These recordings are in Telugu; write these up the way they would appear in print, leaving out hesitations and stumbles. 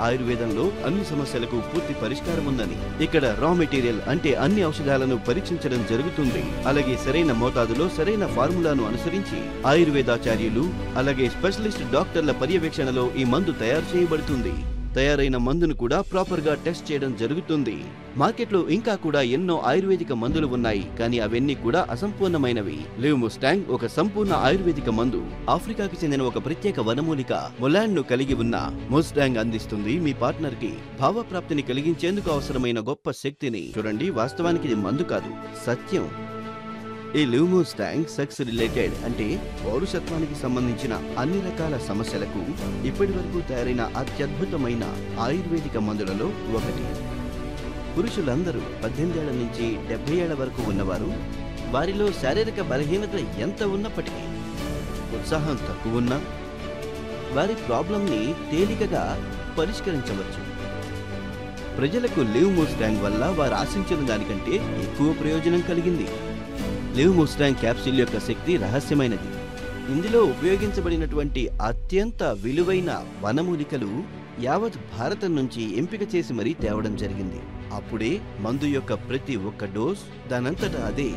ఆయుర్వేదంలో అన్ని సమస్యలకు పూర్తి పరిష్కారం ఉందని. ఇక్కడ రా మెటీరియల్ అంటే అన్ని ఔషధాలను పరీక్షించడం జరుగుతుంది. అలాగే సరైన మోతాదులో సరైన ఫార్ములాను అనుసరించి ఆయుర్వేదాచార్యులు అలాగే స్పెషలిస్ట్ డాక్టర్ల పర్యవేక్షణలో ఈ మందు తయారు చేయబడుతుంది. తయారైన మందును కూడా ప్రాపర్ గా టెస్ట్ చేయడం జరుగుతుంది. మార్కెట్లో ఇంకా కూడా ఎన్నో ఆయుర్వేదిక మందులు ఉన్నాయి, కానీ అవన్నీ కూడా అసంపూర్ణమైనవి. లివ్ముస్టాంగ్ ఒక సంపూర్ణ ఆయుర్వేదిక మందు. ఆఫ్రికాకి చెందిన ఒక ప్రత్యేక వనమూలిక మొలాండ్ ను కలిగి ఉన్న ముస్టాంగ్ అందిస్తుంది మీ పార్ట్నర్ కి భావప్రాప్తిని కలిగించేందుకు అవసరమైన గొప్ప శక్తిని. చూడండి, వాస్తవానికి ఇది మందు కాదు, సత్యం. ఈ లివ్ముస్టాంగ్ సెక్స్ రిలేటెడ్ అంటే పౌరుషత్వానికి సంబంధించిన అన్ని రకాల సమస్యలకు ఇప్పటి వరకు తయారైన అత్యద్భుతమైన ఆయుర్వేదిక మందులలో ఒకటి. పురుషులందరూ 18 ఏళ్ల నుంచి 70 ఏళ్ల వరకు ఉన్నవారు, వారిలో శారీరక బలహీనత ఎంత ఉన్నప్పటికీ ఉత్సాహం తక్కువ ఉన్నా వారి ప్రాబ్లంని తేలికగా పరిష్కరించవచ్చు. ప్రజలకు లివ్ముస్టాంగ్ వల్ల వారు ఆశించిన దానికంటే ఎక్కువ ప్రయోజనం కలిగింది. లివ్ముస్టాంగ్ క్యాప్సూల్ యొక్క శక్తి రహస్యమైనది. ఇందులో ఉపయోగించబడినటువంటి అత్యంత విలువైన వనమూలికలు యావత్ భారతం నుంచి ఎంపిక చేసి మరీ తేవడం జరిగింది. అప్పుడే మందు యొక్క ప్రతి ఒక్క డోస్ దానంతటా అదే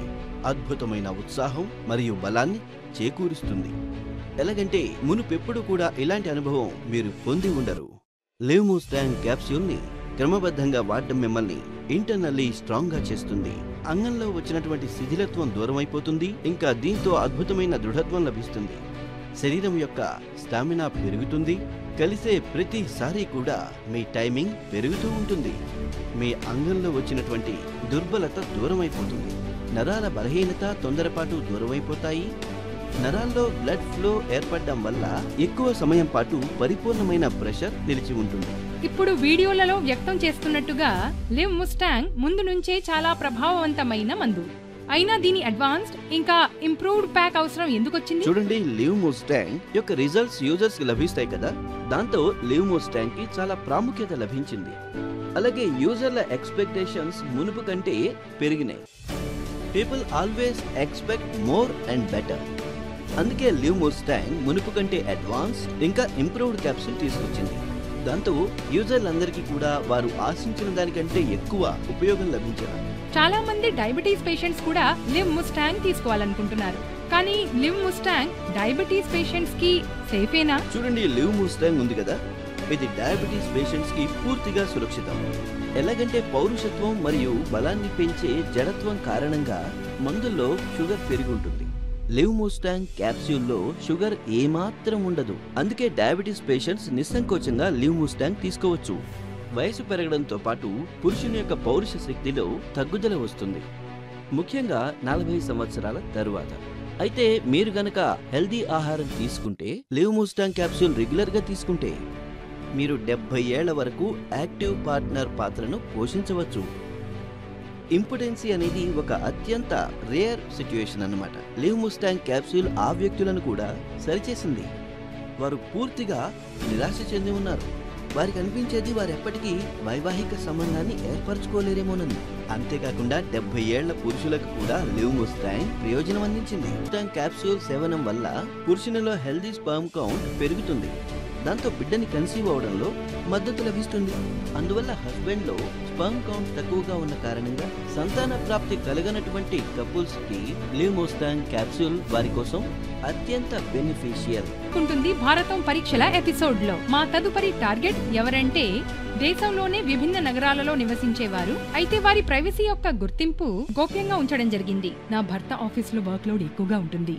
అద్భుతమైన ఉత్సాహం మరియు బలాన్ని చేకూరుస్తుంది. ఎలాగంటే మునుపెప్పుడు కూడా ఇలాంటి అనుభవం మీరు పొంది ఉండరు. లివ్ముస్టాంగ్ క్యాప్సూల్ ని క్రమబద్ధంగా వాడడం మిమ్మల్ని ఇంటర్నల్లీ స్ట్రాంగ్ గా చేస్తుంది. అంగంలో వచ్చినటువంటి శిథిలత్వం దూరమైపోతుంది. ఇంకా దీంతో అద్భుతమైన దృఢత్వం లభిస్తుంది. శరీరం యొక్క స్టామినా పెరుగుతుంది. కలిసే ప్రతిసారి కూడా మీ టైమింగ్ పెరుగుతూ ఉంటుంది. మీ అంగంలో వచ్చినటువంటి దుర్బలత దూరమైపోతుంది. నరాల బలహీనత, తొందరపాటు దూరమైపోతాయి. నరాల్లో బ్లడ్ ఫ్లో ఏర్పడడం వల్ల ఎక్కువ సమయం పాటు పరిపూర్ణమైన ప్రెషర్ నిలిచి ఉంటుంది. ఇప్పుడు వీడియోలలో వ్యక్తం చేస్తున్నట్టుగా లివ్ముస్టాంగ్ ముందు నుంచే చాలా ప్రభావవంతమైన మందు. అయినా దీని అడ్వాన్స్డ్ ఇంకా ఇంప్రూవ్డ్ ప్యాక్ అవసరం ఎందుకు వచ్చింది? చూడండి, లివ్ముస్టాంగ్ యొక్క రిజల్ట్స్ యూజర్స్ కి లభిస్తాయి కదా, దాంతో లివ్ముస్టాంగ్ కి చాలా ప్రాముఖ్యత లభించింది. అలాగే యూజర్ల ఎక్స్పెక్టేషన్స్ మునుపు కంటే పెరిగినాయి. People always expect more and better. అందుకే లివ్ముస్టాంగ్ మునుపు కంటే అడ్వాన్స్ ఇంకా ఇంప్రూవ్డ్ క్యాప్సూల్ తీసుకొచ్చింది. దాంతో యూజర్లందరికీ కూడా వారు ఆశించిన దానికంటే ఎక్కువ ఉపయోగం లభించారు. చాలా మంది డయాబెటీస్ పేషెంట్స్ కూడా లివ్ముస్టాంగ్ తీసుకోవాలనుకుంటున్నారు. కానీ లివ్ముస్టాంగ్ డయాబెటీస్ పేషెంట్స్ కి సేఫేనా? చూడండి, లివ్ముస్టాంగ్ ఉంది కదా, ఇది డయాబెటీస్ పేషెంట్స్ కి పూర్తిగా సురక్షితం. ఎలాగంటే పౌరుషత్వం మరియు బలాన్ని పెంచే జడత్వం కారణంగా మందుల్లో షుగర్ పెరిగి ఉంటుంది. లివ్ముస్టాంగ్ క్యాప్సూల్లో షుగర్ ఏమాత్రం ఉండదు. అందుకే డయాబెటీస్ పేషెంట్స్ నిస్సంకోచంగా లివ్ముస్టాంగ్ తీసుకోవచ్చు. వయసు పెరగడంతో పాటు పురుషుని యొక్క పౌరుష శక్తిలో తగ్గుదల వస్తుంది, ముఖ్యంగా 40 సంవత్సరాల తరువాత. అయితే మీరు గనక హెల్దీ ఆహారం తీసుకుంటే, లివ్ముస్టాంగ్ క్యాప్సూల్ రెగ్యులర్ గా తీసుకుంటే మీరు 70 ఏళ్ల వరకు యాక్టివ్ పార్ట్నర్ పాత్రను పోషించవచ్చు. ఇంపార్టెన్సీ అనేది ఒక అత్యంత రేర్ సిచ్యువేషన్ అన్నమాట. లివ్ముస్టాంగ్ క్యాప్సూల్ ఆ వ్యక్తులను కూడా సరిచేసింది. వారు పూర్తిగా నిరాశ చెంది ఉన్నారు. వారికి అనిపించేది వారు ఎప్పటికీ వైవాహిక సంబంధాన్ని ఏర్పరచుకోలేరేమోనని. అంతేకాకుండా 70 ఏళ్ల పురుషులకు కూడా లివ్ముస్టాంగ్ ప్రయోజనం అందించింది. లివ్ముస్టాంగ్ క్యాప్సూల్ సేవనం వల్ల పురుషునిలో హెల్దీ స్పర్మ్ కౌంట్ పెరుగుతుంది. దాంతో బిడ్డని కన్సీవ్ అవడంలో మద్దతు లభిస్తుంది. అందువల్ల హస్బెండ్ లో స్పర్మ్ కౌంట్ తక్కువగా ఉన్న కారణంగా సంతాన ప్రాప్తి కలగనటువంటి కపుల్స్ కి లివ్ముస్టాంగ్ క్యాప్సూల్ వారి కోసం అత్యంత బెనిఫిషియల్ ఉంటుంది. భారతం పరీక్షల ఎపిసోడ్ లో మా తదుపరి టార్గెట్ ఎవరంటే దేశంలోనే విభిన్న నగరాలలో నివసించేవారు. అయితే వారి ప్రైవసీ యొక్క గుర్తింపు గోప్యంగా ఉంచడం జరిగింది. నా భర్త ఆఫీస్ లో వర్క్ లోడ్ ఎక్కువగా ఉంటుంది.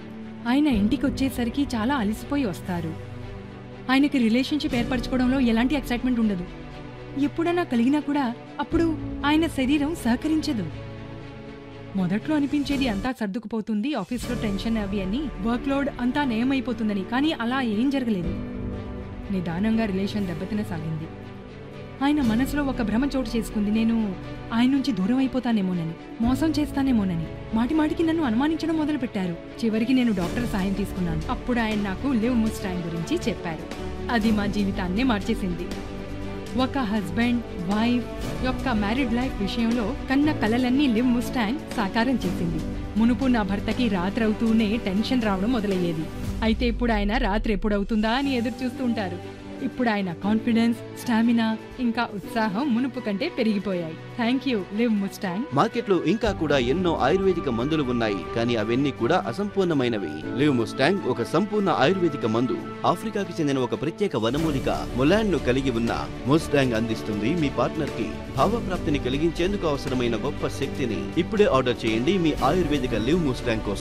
ఆయన ఇంటికి వచ్చేసరికి చాలా అలసిపోయి వస్తారు. ఆయనకి రిలేషన్షిప్ ఏర్పరచుకోవడంలో ఎలాంటి ఎక్సైట్మెంట్ ఉండదు. ఎప్పుడైనా కలిగినా కూడా అప్పుడు ఆయన శరీరం సహకరించదు. మొదట్లో అనిపించేది అంతా సర్దుకుపోతుంది, ఆఫీస్లో టెన్షన్ అవి అని, వర్క్ లోడ్ అంతా నయమైపోతుందని. కానీ అలా ఏం జరగలేదు. నిదానంగా రిలేషన్ దెబ్బతినసాగింది. ఆయన మనసులో ఒక భ్రమ చోటు చేసుకుంది. నేను ఆయన నుంచి దూరం అయిపోతానేమోనని, మోసం చేస్తానేమోనని. మాటిమాటికి నన్ను అనుమానించడం మొదలుపెట్టారు. చివరికి నేను డాక్టర్ సాయం తీసుకున్నాను. అప్పుడు ఆయన నాకు లివ్ముస్టాంగ్ గురించి చెప్పారు. అది మా జీవితాన్నే మార్చేసింది. ఒక హస్బెండ్ వైఫ్ యొక్క మ్యారీడ్ లైఫ్ విషయంలో కన్న కలలన్నీ లివ్ముస్టాంగ్ సాకారం చేసింది. మునుపు నా భర్తకి రాత్రి అవుతూనే టెన్షన్ రావడం మొదలయ్యేది. అయితే ఇప్పుడు ఆయన రాత్రి ఎప్పుడవుతుందా అని ఎదురు చూస్తూ ఉంటారు. ఇప్పుడు ఆయన కాన్ఫిడెన్స్, స్టామినా ఇంకా ఉత్సాహం మునుపు కంటే పెరిగిపోయాయి. Thank you live Mustang. మార్కెట్లో ఇంకా కూడా ఎన్నో ఆయుర్వేదిక మందులు ఉన్నాయి, కానీ అవన్నీ కూడా అసంపూర్ణమైనవి. లివ్ ముస్టాంగ్ ఒక సంపూర్ణ ఆయుర్వేదిక మందు. ఆఫ్రికాకి చెందిన ఒక ప్రత్యేక వనమూలిక మొలాండ్ ను కలిగి ఉన్న ముస్టాంగ్ అందిస్తుంది మీ పార్ట్నర్ కి భావప్రాప్తిని కలిగించేందుకు అవసరమైన గొప్ప శక్తిని. ఇప్పుడే ఆర్డర్ చేయండి మీ ఆయుర్వేదిక లివ్ ముస్టాంగ్ కోసం.